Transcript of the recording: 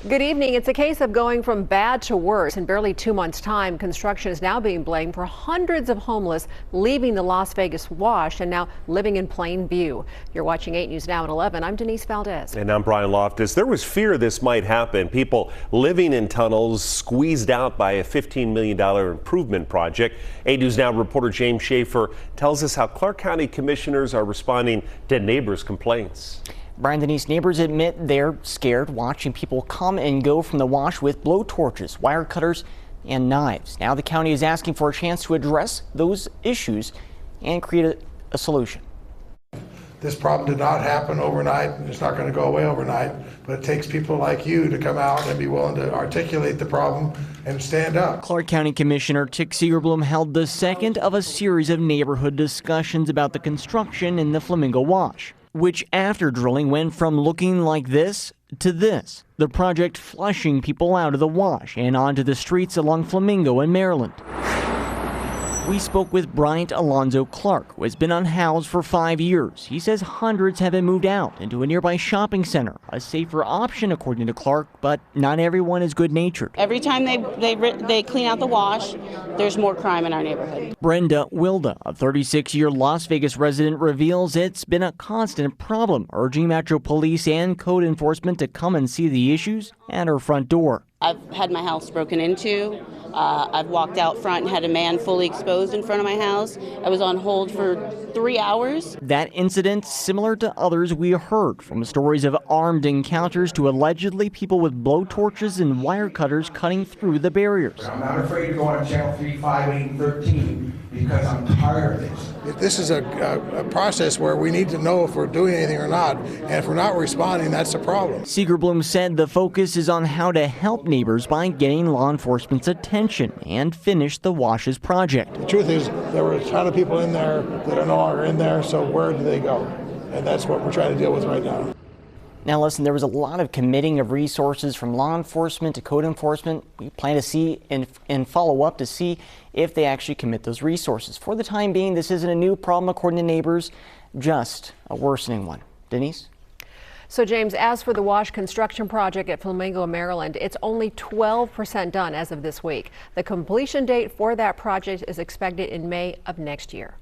Good evening. It's a case of going from bad to worse. In barely 2 months' time, construction is now being blamed for hundreds of homeless leaving the Las Vegas Wash and now living in plain view. You're watching 8 News Now at 11. I'm Denise Valdez. And I'm Brian Loftus. There was fear this might happen. People living in tunnels squeezed out by a $15 million improvement project. 8 News Now reporter James Schaefer tells us how Clark County commissioners are responding to neighbors' complaints. Brian, Denise, neighbors admit they're scared watching people come and go from the wash with blowtorches, wire cutters, and knives. Now the county is asking for a chance to address those issues and create a solution. This problem did not happen overnight, and it's not going to go away overnight, but it takes people like you to come out and be willing to articulate the problem and stand up. Clark County Commissioner Tick Segerblom held the second of a series of neighborhood discussions about the construction in the Flamingo Wash, which after drilling went from looking like this to this. The project flushing people out of the wash and onto the streets along Flamingo in Maryland. We spoke with Bryant Alonzo Clark, who has been unhoused for 5 years. He says hundreds have been moved out into a nearby shopping center, a safer option according to Clark, but not everyone is good-natured. Every time they clean out the wash, there's more crime in our neighborhood. Brenda Wilda, a 36-year Las Vegas resident, reveals it's been a constant problem, urging Metro Police and code enforcement to come and see the issues at her front door. I've had my house broken into. I've walked out front and had a man fully exposed in front of my house. I was on hold for 3 hours. That incident, similar to others we heard, from stories of armed encounters to allegedly people with blowtorches and wire cutters cutting through the barriers. I'm not afraid to go on Channel 3, 5, 8, and 13 because I'm tired of this. This is a process where we need to know if we're doing anything or not, and if we're not responding, that's the problem. Segerblom said the focus is on how to help neighbors by getting law enforcement's attention and finish the Washes project. The truth is, there were a ton of people in there that are no longer in there, so where do they go? And that's what we're trying to deal with right now. Now listen, there was a lot of committing of resources from law enforcement to code enforcement. We plan to see and follow up to see if they actually commit those resources. For the time being, this isn't a new problem according to neighbors, just a worsening one. Denise? So, James, as for the wash construction project at Flamingo, Maryland, it's only 12% done as of this week. The completion date for that project is expected in May of next year.